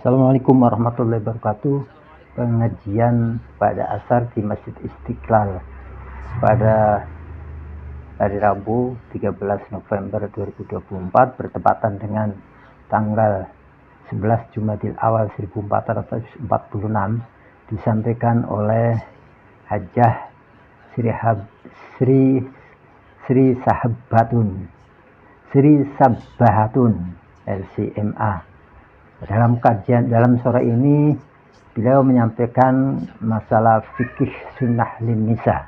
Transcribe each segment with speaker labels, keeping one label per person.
Speaker 1: Assalamualaikum warahmatullahi wabarakatuh. Pengajian pada asar di Masjid Istiqlal pada hari Rabu 13 November 2024 bertepatan dengan tanggal 11 Jumadil Awal 1446 disampaikan oleh Hajjah Sri Sabahatun LCMA. Dalam sore ini beliau menyampaikan masalah fikih sunnah lin nisa.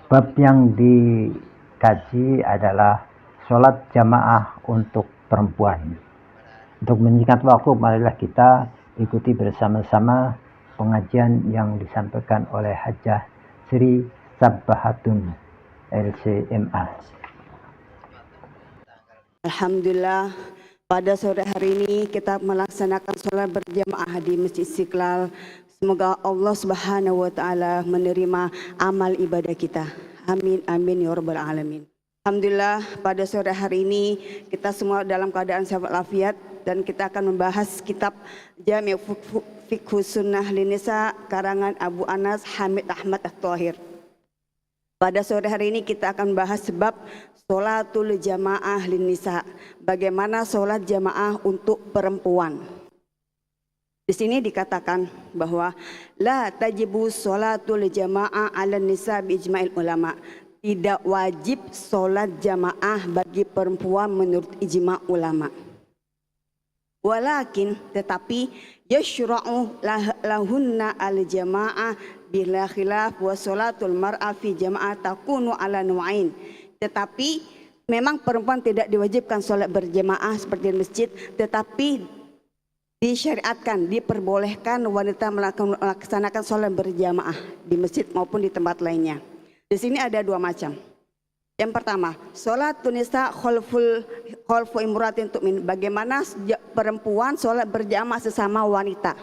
Speaker 1: Bab yang dikaji adalah sholat jamaah untuk perempuan. Untuk menyingkat waktu, marilah kita ikuti bersama-sama pengajian yang disampaikan oleh Hajjah Sri Sabahatun LCMA.
Speaker 2: Alhamdulillah, pada sore hari ini kita melaksanakan sholat berjamaah di Masjid Istiqlal. Semoga Allah Subhanahu wa taala menerima amal ibadah kita. Amin amin ya rabbal alamin. Alhamdulillah, pada sore hari ini kita semua dalam keadaan sehat walafiat dan kita akan membahas kitab Jami' Fiqh Sunnah lin Nisa karangan Abu Anas Hamid Ahmad At-Thahir. Pada sore hari ini kita akan bahas sebab sholatul jamaah lin nisa, bagaimana sholat jamaah untuk perempuan. Di sini dikatakan bahwa la tajibu sholatul jamaah ala nisa bi ijma'il ulama. Tidak wajib sholat jamaah bagi perempuan menurut ijma' ulama. Walakin tetapi yashra'u lahunna al jamaah bila khilaf wa sholatul mar'a fi jamaah takunu ala nu'ain. Tetapi memang perempuan tidak diwajibkan sholat berjamaah seperti di masjid, tetapi disyariatkan, diperbolehkan wanita melaksanakan sholat berjamaah di masjid maupun di tempat lainnya. Di sini ada dua macam. Yang pertama, sholat tunisa khalfu imratin tu'min, bagaimana perempuan sholat berjamaah sesama wanita.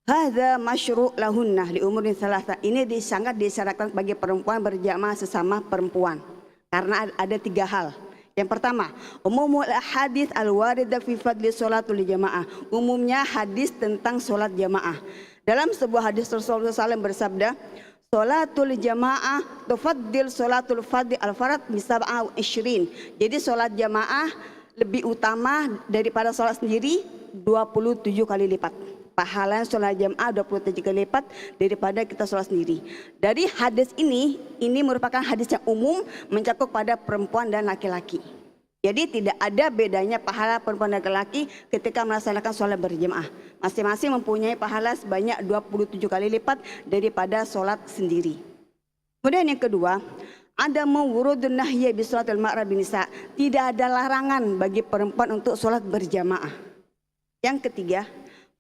Speaker 2: Hadza masyru' lahunna li umurin salasa. Ini sangat disyaratkan bagi perempuan berjamaah sesama perempuan karena ada tiga hal. Yang pertama, umumul hadis al-waridah fi fadli sholatul jamaah. Umumnya hadis tentang sholat jamaah. Dalam sebuah hadis Rasulullah SAW bersabda, sholatul jamaah tufaddil sholatul fadli al-farad bi 27. Jadi sholat jamaah lebih utama daripada sholat sendiri 27 kali lipat. Pahala sholat jamaah 27 kali lipat daripada kita sholat sendiri. Dari hadis ini merupakan hadis yang umum, mencakup pada perempuan dan laki-laki. Jadi tidak ada bedanya pahala perempuan dan laki-laki ketika melaksanakan sholat berjamaah. Masing-masing mempunyai pahala sebanyak 27 kali lipat daripada sholat sendiri. Kemudian yang kedua, ada mewurudun nahya bi sholatil ma'ra bin nisa. Tidak ada larangan bagi perempuan untuk sholat berjamaah. Yang ketiga,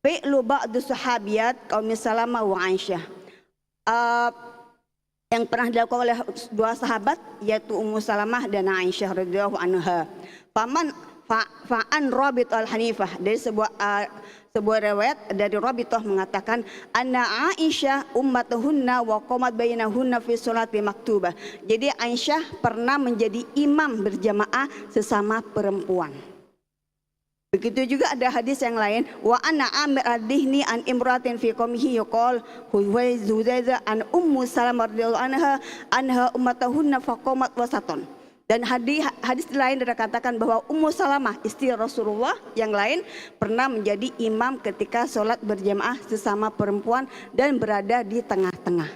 Speaker 2: fi'lu ba'du sahabiyat kaum Salamah wa Aisyah, yang pernah dilakukan oleh dua sahabat yaitu Ummu Salamah dan Aisyah radhiyallahu anha. Fa'an Rabithah al-Hanifah, dari sebuah riwayat dari Rabithah mengatakan anna Aisyah ummatuhunna wa qamat bainahunna fi sholati maktubah. Jadi Aisyah pernah menjadi imam berjamaah sesama perempuan. Begitu juga ada hadis yang lain, wa anna amir ad-dihni an imratin fi qaumihi yuqal huwa Zuzaiza an Ummu Salamah radhiyallahu anha ummatuhunna faqamat wasaton. Dan hadis lain dikatakan bahwa Ummu Salamah istri Rasulullah yang lain pernah menjadi imam ketika sholat berjamaah sesama perempuan dan berada di tengah-tengah.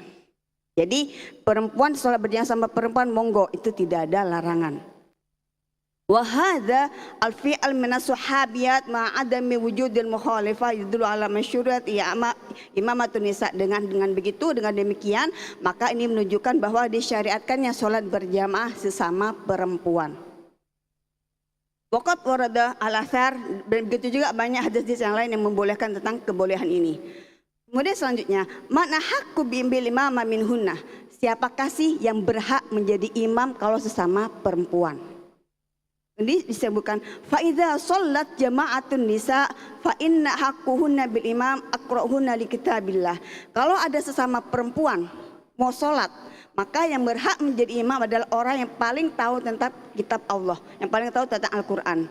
Speaker 2: Jadi perempuan sholat berjamaah sama perempuan monggo, itu tidak ada larangan. Wa hadza al-fi'l min as-sahabiyat ma adami wujudil mukhalifah yadullu ala masyru'at imamatun nisa. Dengan demikian maka ini menunjukkan bahwa disyariatkannya sholat berjamaah sesama perempuan. Waqat warada al-athar, begitu juga banyak hadis yang lain yang membolehkan tentang kebolehan ini. Kemudian selanjutnya, mana haqqu bil imama minhunna, siapakah sih yang berhak menjadi imam kalau sesama perempuan? Ini disebutkan fa idza shallat jama'atun nisa fa inna haqquhunna bil imam aqra'uhunna li kitabillah. Kalau ada sesama perempuan mau sholat, maka yang berhak menjadi imam adalah orang yang paling tahu tentang kitab Allah, yang paling tahu tentang Al-Quran.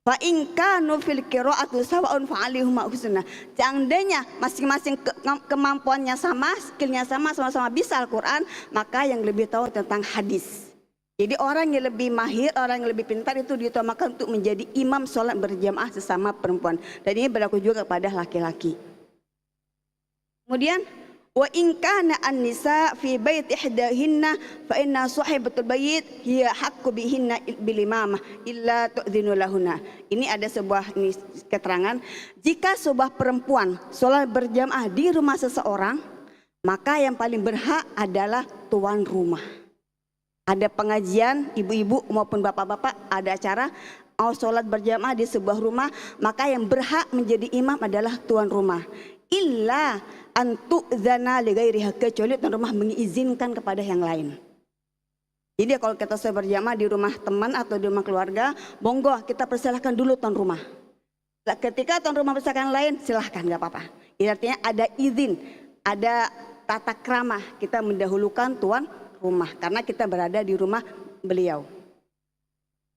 Speaker 2: Fa in kanu fil qira'ati sawa'un fa alaihim husna. Seandainya masing-masing kemampuannya sama, skillnya sama, sama-sama bisa Al-Quran, maka yang lebih tahu tentang hadis. Jadi orang yang lebih mahir, orang yang lebih pintar itu diutamakan untuk menjadi imam sholat berjamaah sesama perempuan. Dan ini berlaku juga kepada laki-laki. Kemudian wa in kana an-nisa fi bait ihdahinna fa inna sahibatul bait hiya haqqu bihinna bil imamah illa tu'dhinu lahunna. Ini ada sebuah keterangan, jika sebuah perempuan salat berjamaah di rumah seseorang, maka yang paling berhak adalah tuan rumah. Ada pengajian, ibu-ibu maupun bapak-bapak ada acara mau salat berjamaah di sebuah rumah, maka yang berhak menjadi imam adalah tuan rumah. Illa antu'dzana li ghairiha, kecuali tuan rumah mengizinkan kepada yang lain. Jadi kalau kita sholat berjamaah di rumah teman atau di rumah keluarga, monggo kita persilahkan dulu tuan rumah. Ketika tuan rumah persilahkan lain, silahkan, nggak apa-apa. Artinya ada izin, ada tata krama, kita mendahulukan tuan rumah karena kita berada di rumah beliau.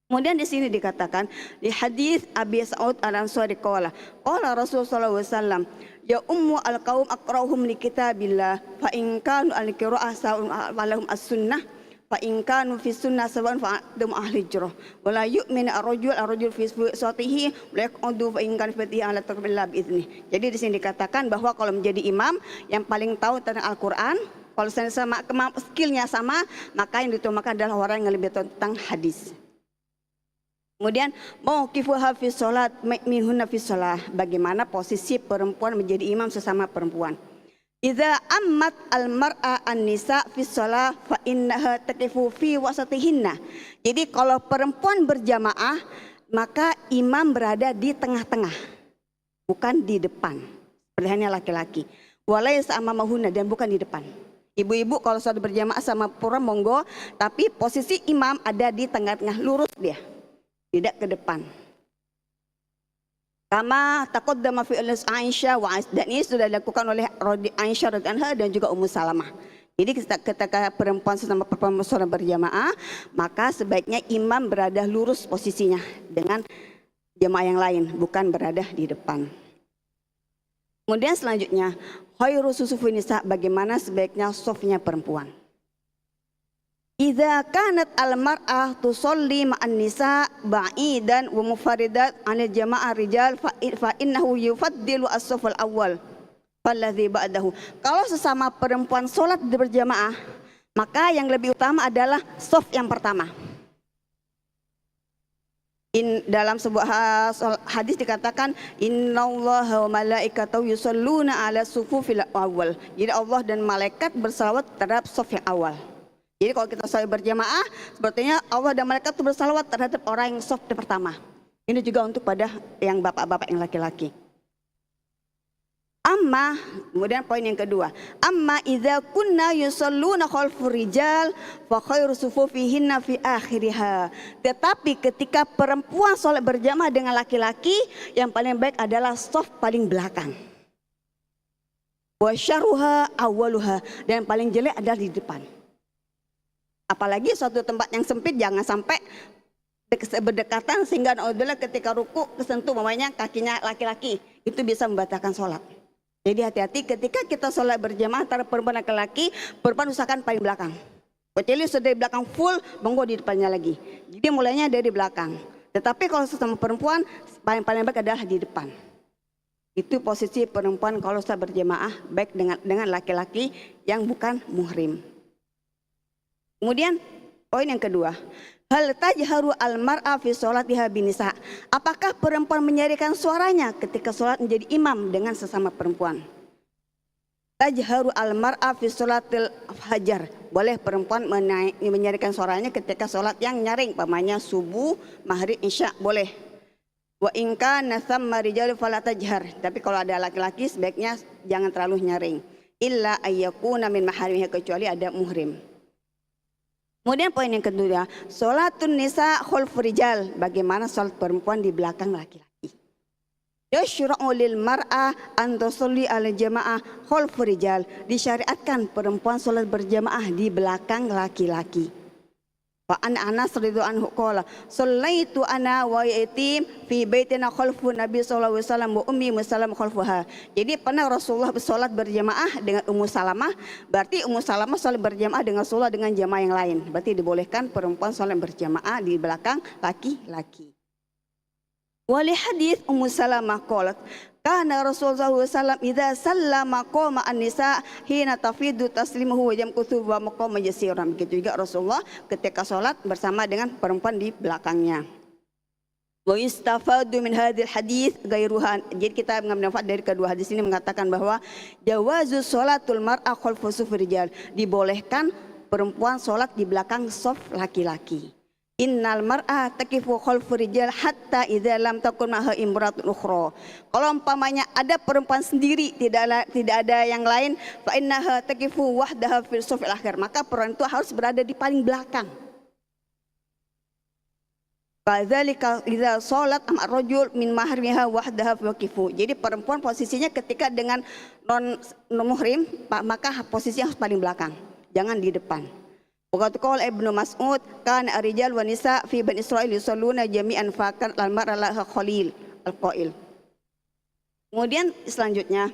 Speaker 2: Kemudian di sini dikatakan di hadis Abi Sa'ud Al-Ansari qala Rasulullah sallallahu alaihi wasallam, ya ummu al-qaum aqra'uhum li kitabillah fa in kanu al-qira'ah sa'un walahum as-sunnah fa in kanu fi sunnah sawan fa dum ahli jurah wala yu'minu ar-rajul fi suatihi la yaqudu fa in kana fi ala taqbillah bi idzni. Jadi di sini dikatakan bahwa kalau menjadi imam yang paling tahu tentang Al-Qur'an, kalau sama skillnya sama, maka yang diutamakan adalah orang yang lebih tahu tentang hadis. Kemudian mauqifuha fi sholat minhunna fi sholah, bagaimana posisi perempuan menjadi imam sesama perempuan. Idza ammat al-mar'a an-nisa fi sholah fa innaha taqifu fi wasatihinna. Jadi kalau perempuan berjamaah, maka imam berada di tengah-tengah, bukan di depan. Seperti laki-laki. Walaysa amamahunna, dan bukan di depan. Ibu-ibu kalau sholat berjamaah sama perempuan monggo, tapi posisi imam ada di tengah-tengah, lurus dia, tidak ke depan. Kama taqaddama fi Aisyah wa dan ini sudah dilakukan oleh Aisyah radhiyallahu dan juga Ummu Salamah. Jadi ketika perempuan sesama perempuan sholat berjamaah, maka sebaiknya imam berada lurus posisinya dengan jamaah yang lain, bukan berada di depan. Kemudian selanjutnya, khairu susufin nisa, bagaimana sebaiknya safnya perempuan. Idza kanat al-mar'ah tusalli ma'an nisa ba'idan wa mufaridat 'anil jama'ah rijal fa innahu yufaddilu as-saf al-awwal falladhi ba'dahu. Kalau sesama perempuan salat berjamaah, maka yang lebih utama adalah saf yang pertama. Dalam sebuah hadis dikatakan innallaha wa malaikatahu yusholluna 'ala sufufil awwal. Jadi Allah dan malaikat bersalawat terhadap saf yang awal. Jadi kalau kita sholat berjamaah, sepertinya Allah dan malaikat itu bersalawat terhadap orang yang saf pertama. Ini juga untuk pada yang bapak-bapak yang laki-laki. Amma, kemudian poin yang kedua, amma idza kunna yusalluna khalfur rijal fa khairu sufufihinna fi akhiriha. Tetapi ketika perempuan sholat berjamaah dengan laki-laki, yang paling baik adalah saf paling belakang. Wa syarruha awwaluha, dan yang paling jelek adalah di depan. Apalagi suatu tempat yang sempit, jangan sampai berdekatan sehingga naudzubillah ketika ruku kesentuh mamanya kakinya laki-laki, itu bisa membatalkan sholat. Jadi hati-hati ketika kita sholat berjamaah antara perempuan dan laki-laki, perempuan usahakan paling belakang. Kecuali sudah di belakang full, monggo di depannya lagi. Jadi mulainya dari belakang. Tetapi kalau sesama perempuan, paling baik adalah di depan. Itu posisi perempuan kalau sholat berjamaah baik dengan laki-laki yang bukan muhrim. Kemudian poin yang kedua, hal tajharu al-mar'a fi sholatiha binisa. Apakah perempuan menyaringkan suaranya ketika sholat menjadi imam dengan sesama perempuan? Tajharu al-mar'a fi sholatil fajar. Boleh perempuan menyaringkan suaranya ketika sholat yang nyaring, umpamanya subuh, maghrib, isya, boleh. Wa in kana thamma rijalu fala tajhar. Tapi kalau ada laki-laki sebaiknya jangan terlalu nyaring. Illa ayyakuna min maharimiha, kecuali ada muhrim. Kemudian poin yang kedua, sholatun nisa khalfur rijal, bagaimana sholat perempuan di belakang laki-laki. Yashra'u lil mar'a an tusalli al jamaah khalfur rijal, disyariatkan perempuan sholat berjamaah di belakang laki-laki. Fa an Anas radhiyallahu anhu qala sallaitu ana wa yatim fi baitina khalfu Nabi sallallahu alaihi wasallam wa ummi Salamah khalfaha. Jadi pernah Rasulullah bersolat berjamaah dengan Ummu Salamah, berarti Ummu Salamah salat berjamaah dengan Rasulullah dengan jamaah yang lain. Berarti dibolehkan perempuan salat berjamaah di belakang laki-laki. Wali hadis Ummu Salamah qalat kana Rasulullah SAW idza sallama qama an-nisa hina tafidu taslimuhu wa jamkuthu wa maqama yasiran. Begitu juga Rasulullah ketika salat bersama dengan perempuan di belakangnya. Wa istafadu min hadhil hadis ghairuhan. Jadi kita mengambil manfaat dari kedua hadis ini mengatakan bahwa jawazu sholatul mar'a khalfu sufur rijal, dibolehkan perempuan salat di belakang saf laki-laki. Innal mar'a taqifu khalfu rijal hatta idza lam takun maha imratun ukhra. Kalau umpamanya ada perempuan sendiri, tidak ada yang lain, fa innaha taqifu wahdaha fil safil akhir, maka perempuan itu harus berada di paling belakang. Fadzalika idza shalat am ar-rajul min mahrimiha wahdaha faqifu. Jadi perempuan posisinya ketika dengan non muhrim maka posisinya harus paling belakang, jangan di depan. Waqad qala Ibnu Mas'ud kana ar-rijal wa nisa fi Bani Israil yusalluna jami'an fakan al-mar'a laha khalil al-qail. Kemudian selanjutnya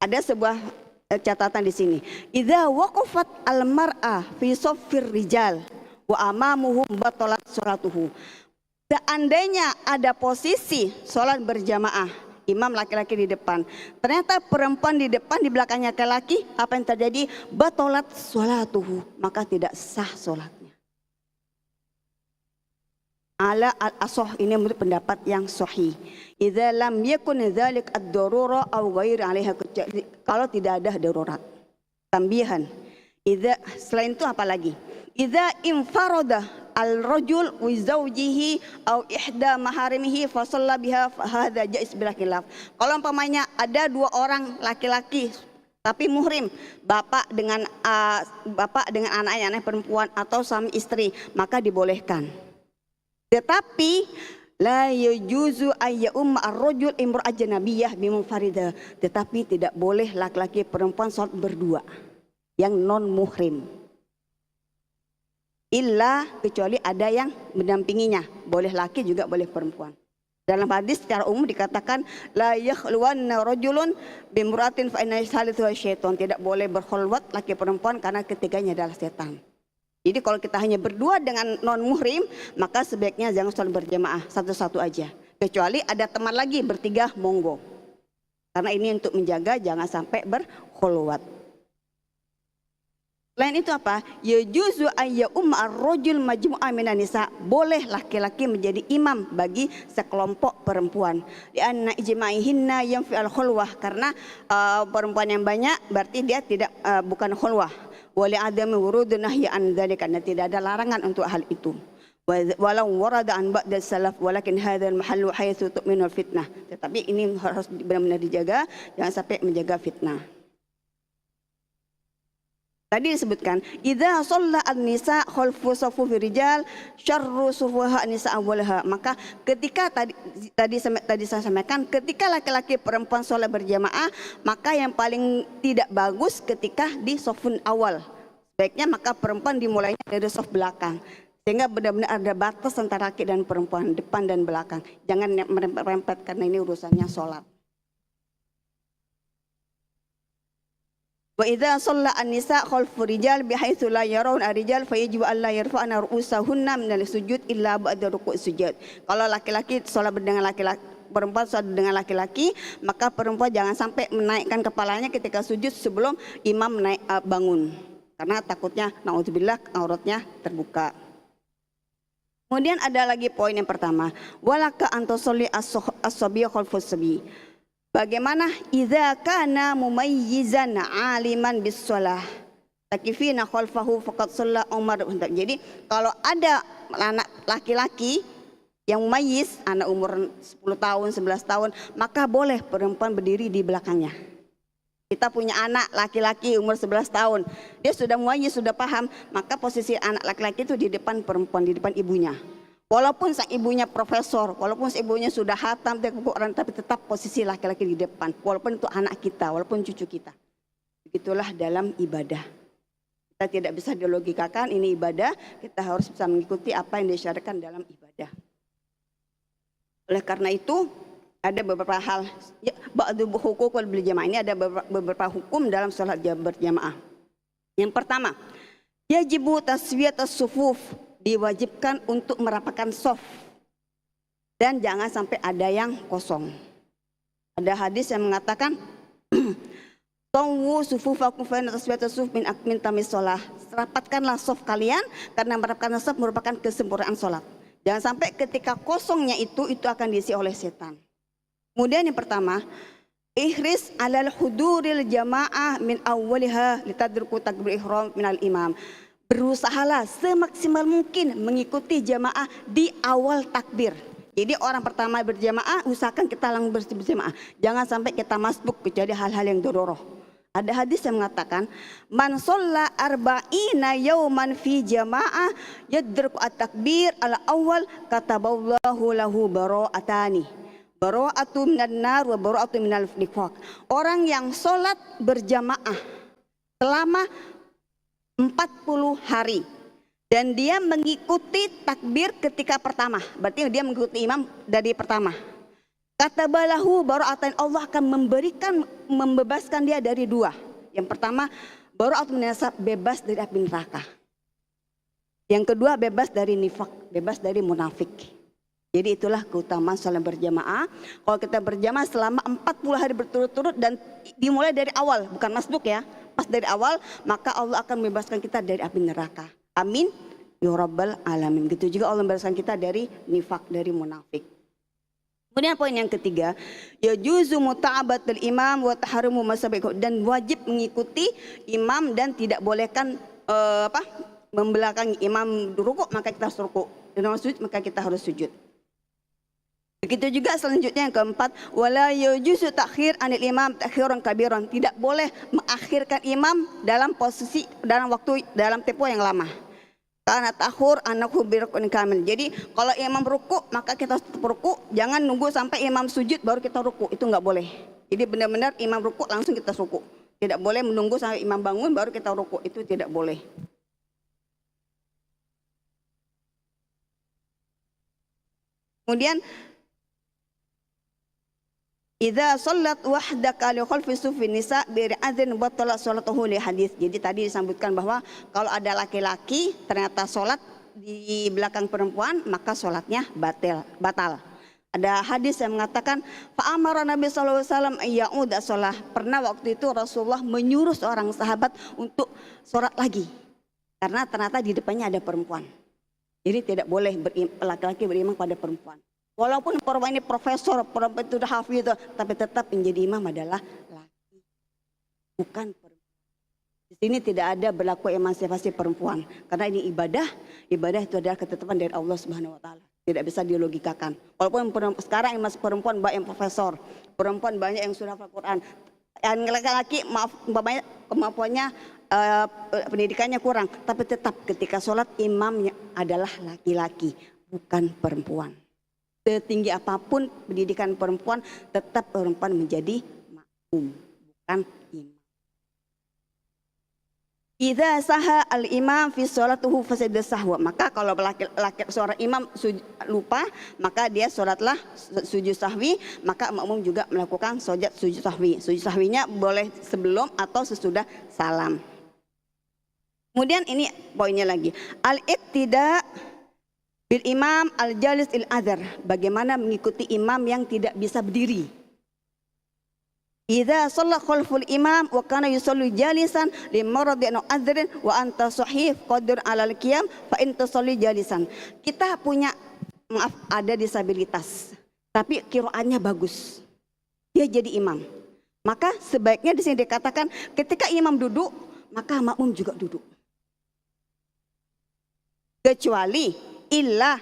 Speaker 2: ada sebuah catatan di sini. Idza waqafat al-mar'a fi saffir rijal wa amamuhum batalat sholatuhu. Seandainya ada posisi sholat berjamaah, imam laki-laki di depan, ternyata perempuan di depan, di belakangnya laki-laki, apa yang terjadi? Batalat sholatuhu, maka tidak sah sholatnya. Ala al-asoh, ini menurut pendapat yang sahih. Idza lam yakun dzalik ad-darura aw ghairi 'alaiha, kalau tidak ada darurat. Tambihan. Idza, selain itu apa lagi? Idza infarada al-rajul wa zawjihi aw ihda maharimihi fa shalla biha fa hadza jaiz bila khilaf. Kalau umpamanya ada dua orang laki-laki tapi muhrim, bapak dengan anaknya perempuan atau suami istri, maka dibolehkan. Tetapi la yajuzu ayya umma ar-rajul imra ajnabiyah bimunfarida, tetapi tidak boleh laki-laki perempuan salat berdua yang non muhrim. Illa, kecuali ada yang mendampinginya, boleh laki juga boleh perempuan. Dalam hadis secara umum dikatakan la yakhluwanna rajulun bimratin fa inna salithu syaitan, tidak boleh berkhulwat laki perempuan karena ketiganya adalah setan. Jadi kalau kita hanya berdua dengan non muhrim, maka sebaiknya jangan salat berjamaah, satu-satu aja. Kecuali ada teman lagi bertiga, monggo. Karena ini untuk menjaga jangan sampai berkhulwat. Selain itu apa? Yajuzu ayya umma ar-rajul majmu'ah minan nisa, boleh laki-laki menjadi imam bagi sekelompok perempuan. Di anna ijma'ihinna yanfi al-khulwah, karena perempuan yang banyak berarti dia tidak bukan khulwah. Wa li adami wurudun nahyi an dzalika, tidak ada larangan untuk hal itu. Walau warada an ba'da salaf walakin hadzal mahallu haitsu tu'minu fitnah. Tetapi ini harus benar-benar dijaga, jangan sampai menjaga fitnah. Tadi disebutkan idza shalla an-nisa khalfu saffi rijal syarru sufuha an-nisa awwalaha, maka ketika tadi saya sampaikan, ketika laki-laki perempuan salat berjamaah, maka yang paling tidak bagus ketika di safun awal. Baiknya maka perempuan dimulainya dari saf belakang, sehingga benar-benar ada batas antara laki dan perempuan, depan dan belakang. Jangan merempet karena ini urusannya salat. Wa idza shalla an-nisa khalfu rijal bihaitsu la yarawna ar-rijal fayajibu an la yarfa'na ru'usahunna min al-sujud illa ba'da ruku' sujud. Kalau laki-laki salat dengan laki-laki, perempuan salat dengan laki-laki, maka perempuan jangan sampai menaikkan kepalanya ketika sujud sebelum imam bangun. Karena takutnya naudzubillah auratnya terbuka. Kemudian ada lagi poin yang pertama, walaka antusolli as-sabi khalfu sabi. Bagaimana idza kana mumayyizan aliman bis-shalah takifina khalfahu faqad shalla Umar. Jadi kalau ada anak laki-laki yang mumayyiz, anak umur 10 tahun, 11 tahun, maka boleh perempuan berdiri di belakangnya. Kita punya anak laki-laki umur 11 tahun, dia sudah mumayyiz, sudah paham, maka posisi anak laki-laki itu di depan perempuan, di depan ibunya. Walaupun sang ibunya profesor, walaupun sang ibunya sudah hatam Quran, tapi tetap posisi laki-laki di depan. Walaupun itu anak kita, walaupun cucu kita. Begitulah dalam ibadah. Kita tidak bisa dilogikakan, ini ibadah, kita harus bisa mengikuti apa yang disyariatkan dalam ibadah. Oleh karena itu, ada beberapa hal, ba'du hukukul bil jamaah, ini ada beberapa hukum dalam sholat berjamaah. Yang pertama, yajibu taswiyatus sufuf, diwajibkan untuk merapatkan shaf dan jangan sampai ada yang kosong. Ada hadis yang mengatakan Tawwu sufufakum fa inna taswiyatus sufuf min tamis shalah. Rapatkanlah shaf kalian karena merapatkan shaf merupakan kesempurnaan salat. Jangan sampai ketika kosongnya itu akan diisi oleh setan. Kemudian yang pertama, ihris alal huduril jamaah min awwaliha litadruku takbir ihram minal imam. Berusahalah semaksimal mungkin mengikuti jamaah di awal takbir. Jadi orang pertama berjamaah, usahakan kita langsung berjamaah. Jangan sampai kita masbuk kecuali hal-hal yang dororoh. Ada hadis yang mengatakan, man sholla arba'ina yawman fi jamaah yadruku at-takbir ala awal kataballahu lahu bara'atani. Bara'atu minan nar wa bara'atu minal nifaq. Orang yang sholat berjamaah selama 40 hari dan dia mengikuti takbir ketika pertama, berarti dia mengikuti imam dari pertama. Kata balahu bara'atan, Allah akan membebaskan dia dari dua. Yang pertama, bara'atun minasab, bebas dari api neraka. Yang kedua, bebas dari nifak, bebas dari munafik. Jadi itulah keutamaan salat berjamaah. Kalau kita berjamaah selama 40 hari berturut-turut dan dimulai dari awal, bukan masbuk ya, pas dari awal, maka Allah akan membebaskan kita dari api neraka. Amin ya rabbal alamin. Gitu juga Allah membebaskan kita dari nifak, dari munafik. Kemudian poin yang ketiga, yajuzu muta'abatul imam wa tahrimu masabiqu, dan wajib mengikuti imam dan tidak bolehkan membelakangi imam rukuk maka kita harus rukuk, dan sujud maka kita harus sujud. Begitu juga selanjutnya yang keempat, wala yajuzu takhir anil imam takhiran kabiran, tidak boleh mengakhirkan imam dalam posisi dalam tempo yang lama. Karena takhur anakhu birukun kamil. Jadi kalau imam ruku maka kita tetap ruku, jangan nunggu sampai imam sujud baru kita ruku, itu nggak boleh. Jadi benar-benar imam ruku langsung kita ruku. Tidak boleh menunggu sampai imam bangun baru kita ruku, itu tidak boleh. Kemudian idza shallat wahdaka li khalfi sufi nisa bi adzin batala sholatuhu li hadis. Jadi tadi disebutkan bahwa kalau ada laki-laki ternyata sholat di belakang perempuan maka sholatnya batal. Ada hadis yang mengatakan fa amara Nabi sallallahu alaihi wasallam ayyauda shalah. Pernah waktu itu Rasulullah menyuruh seorang sahabat untuk sholat lagi karena ternyata di depannya ada perempuan. Jadi tidak boleh laki-laki berimam pada perempuan. Walaupun perempuan ini profesor, perempuan itu sudah hafid, tapi tetap menjadi imam adalah laki, bukan perempuan. Di sini tidak ada berlaku emansipasi perempuan, karena ini ibadah itu adalah ketetapan dari Allah Subhanahu Wa Taala. Tidak bisa dilogikakan. Walaupun sekarang masih perempuan banyak yang profesor, perempuan banyak yang sudah hafal Quran, yang laki-laki kemampuannya pendidikannya kurang, tapi tetap ketika sholat imamnya adalah laki-laki, bukan perempuan. Setinggi apapun pendidikan perempuan, tetap perempuan menjadi makmum, bukan imam. Idza saha al-imam fi sholatuhu fasada sahwa. Maka kalau seorang imam lupa, maka dia sholatlah sujud sahwi, maka makmum juga melakukan sujud sahwi. Sujud sahwinya boleh sebelum atau sesudah salam. Kemudian ini poinnya lagi. Al-iqtida bil imam al-jalis il-adhar, bagaimana mengikuti imam yang tidak bisa berdiri. Idza shalla khalful imam wa kana yusalli jalisan limaradi an adhrin wa anta sahih qadir alal qiyam fa in tusalli jalisan. Kita punya ada disabilitas, tapi qiraatnya bagus. Dia jadi imam. Maka sebaiknya di sini dikatakan ketika imam duduk, maka makmum juga duduk. Kecuali illa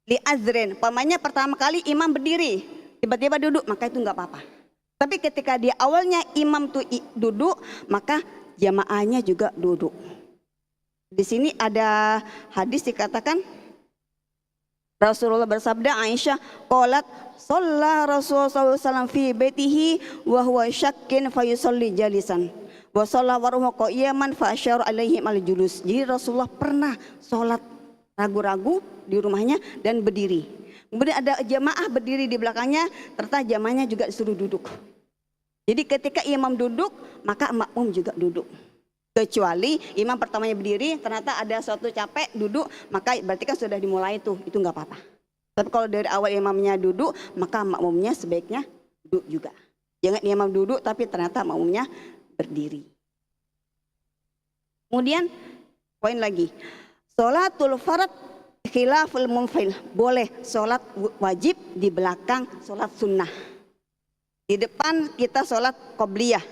Speaker 2: li azrin, pamannya pertama kali imam berdiri tiba-tiba duduk, maka itu nggak apa-apa. Tapi ketika di awalnya imam tuh duduk, maka jamaahnya juga duduk. Di sini ada hadis dikatakan Rasulullah bersabda, Aisyah qalat shalla Rasulullah SAW fi baitihi wa huwa syakkin fa yusalli jalisan wa shalla wa huwa qa'iman fa asyara alaihi al julus. Jadi Rasulullah pernah sholat ragu-ragu di rumahnya dan berdiri. Kemudian ada jamaah berdiri di belakangnya, ternyata jamaahnya juga disuruh duduk. Jadi ketika imam duduk, maka makmum juga duduk. Kecuali imam pertamanya berdiri, ternyata ada suatu capek duduk, maka berarti kan sudah dimulai itu nggak apa-apa. Tapi kalau dari awal imamnya duduk, maka makmumnya sebaiknya duduk juga. Jangan imam duduk tapi ternyata makmumnya berdiri. Kemudian poin lagi, sholatul farad khilaful munfil, boleh sholat wajib di belakang sholat sunnah. Di depan kita sholat qobliyah.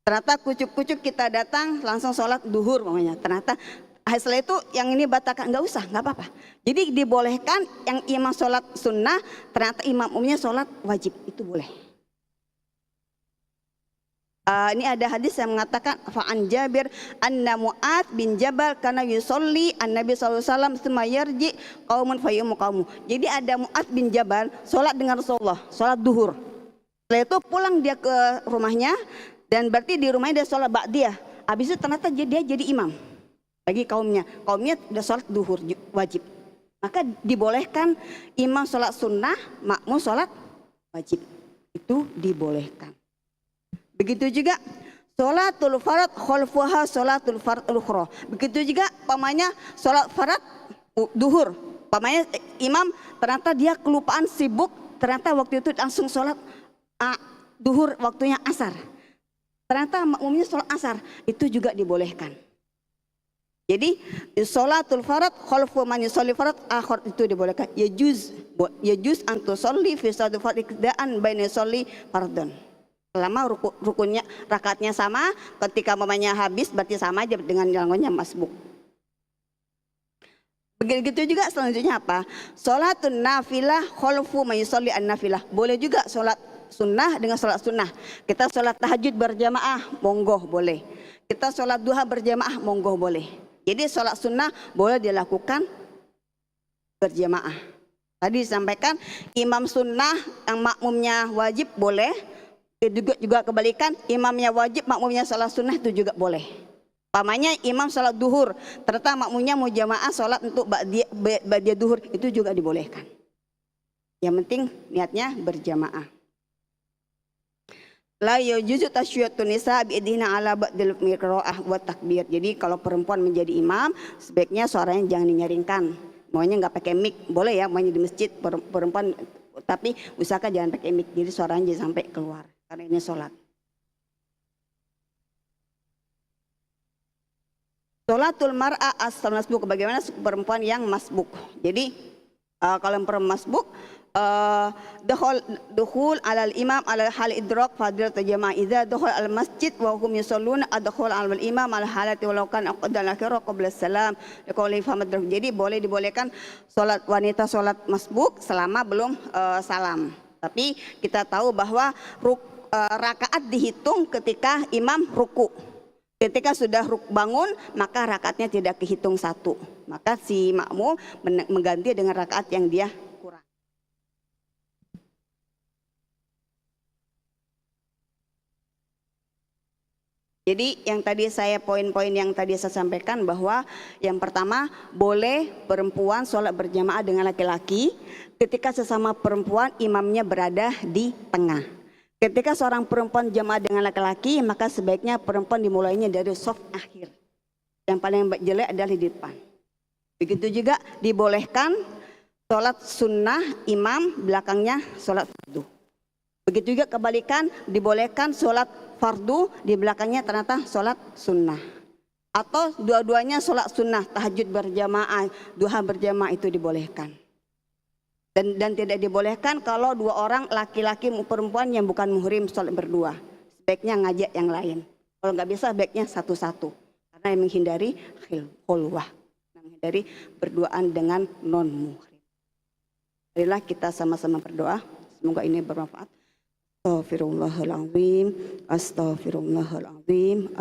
Speaker 2: Ternyata kucuk-kucuk kita datang langsung sholat duhur namanya. Ternyata setelah itu yang ini batalkan, nggak usah, nggak apa-apa. Jadi dibolehkan yang imam sholat sunnah, ternyata imamnya sholat wajib, itu boleh. Ini ada hadis yang mengatakan fa'an Jabir anna Mu'adz bin Jabal kana yusolli an Nabi sallallahu alaihi wasallam tsumma yarji qaumun fayumu qaumu. Jadi ada Mu'adz bin Jabal sholat dengan Rasulullah, sholat duhur. Setelah itu pulang dia ke rumahnya. Dan berarti di rumahnya dia sholat ba'diyah. Habis itu ternyata dia jadi imam bagi kaumnya. Kaumnya udah sholat duhur wajib. Maka dibolehkan imam sholat sunnah, makmum sholat wajib. Itu dibolehkan. Begitu juga sholatul farad khalfuha sholatul farad ukhra. Begitu juga pamanya sholat farad duhur. Pamanya imam ternyata dia kelupaan sibuk. Ternyata waktu itu langsung sholat duhur waktunya asar. Ternyata makmumnya sholat asar, itu juga dibolehkan. Jadi sholatul farad khalfu man yusolli farad akhir itu dibolehkan. Yajuz an tusolli fi sholatil farad iqdaan baina yusolli fardun. Selama rukunnya rakaatnya sama, ketika mamanya habis berarti sama aja dengan yang masbuk. Begitu juga selanjutnya apa? Sholatun nafilah khalfu man yusolli an nafilah. Boleh juga sholat sunnah dengan sholat sunnah. Kita sholat tahajud berjamaah, monggo boleh. Kita sholat duha berjamaah, monggo boleh. Jadi sholat sunnah boleh dilakukan berjamaah. Tadi disampaikan imam sunnah yang makmumnya wajib boleh. Juga kebalikan, imamnya wajib, makmumnya sholat sunnah itu juga boleh. Pamanya imam sholat duhur, ternyata makmumnya mau jamaah sholat untuk ba'diyah duhur, itu juga dibolehkan. Yang penting niatnya berjamaah. La yajuzu tasyiyatun nisa bi'idhina ala ba'dil miqra'ah wa takbir. Jadi kalau perempuan menjadi imam, sebaiknya suaranya jangan dinyaringkan. Maunya nggak pakai mic, boleh ya, maunya di masjid perempuan, tapi usahakan jangan pakai mic, jadi suaranya jangan sampai keluar karena ini sholat. Sholatul mar'a as-masbuk, bagaimana perempuan yang masbuk. Jadi kalau perempuan masbuk, dukhul alal imam alal hal idrak fadilat jamaah idza dukhul al masjid wa hum yusalluna adkhul alal imam al halati walau kan aqdal akhir qabla salam liqauli famadrak. Jadi dibolehkan salat wanita salat masbuk selama belum salam. Tapi kita tahu bahwa rakaat dihitung ketika imam ruku. Ketika sudah bangun maka rakaatnya tidak kehitung satu. Maka si makmum mengganti dengan rakaat yang dia kurang. Jadi yang tadi poin-poin yang tadi saya sampaikan bahwa yang pertama boleh perempuan sholat berjamaah dengan laki-laki ketika sesama perempuan imamnya berada di tengah. Ketika seorang perempuan jamaah dengan laki-laki maka sebaiknya perempuan dimulainya dari shaf akhir. Yang paling jelek adalah di depan. Begitu juga dibolehkan sholat sunnah imam belakangnya sholat fardu. Begitu juga kebalikan dibolehkan sholat fardu di belakangnya ternyata sholat sunnah. Atau dua-duanya sholat sunnah, tahajud berjamaah, duha berjamaah itu dibolehkan. Dan tidak dibolehkan kalau dua orang laki-laki perempuan yang bukan muhrim sholat berdua. Sebaiknya ngajak yang lain. Kalau nggak bisa sebaiknya satu-satu. Karena menghindari khulwah. Menghindari berduaan dengan non-muhrim. Marilah kita sama-sama berdoa. Semoga ini bermanfaat. Astaghfirullahaladzim. Astaghfirullahaladzim.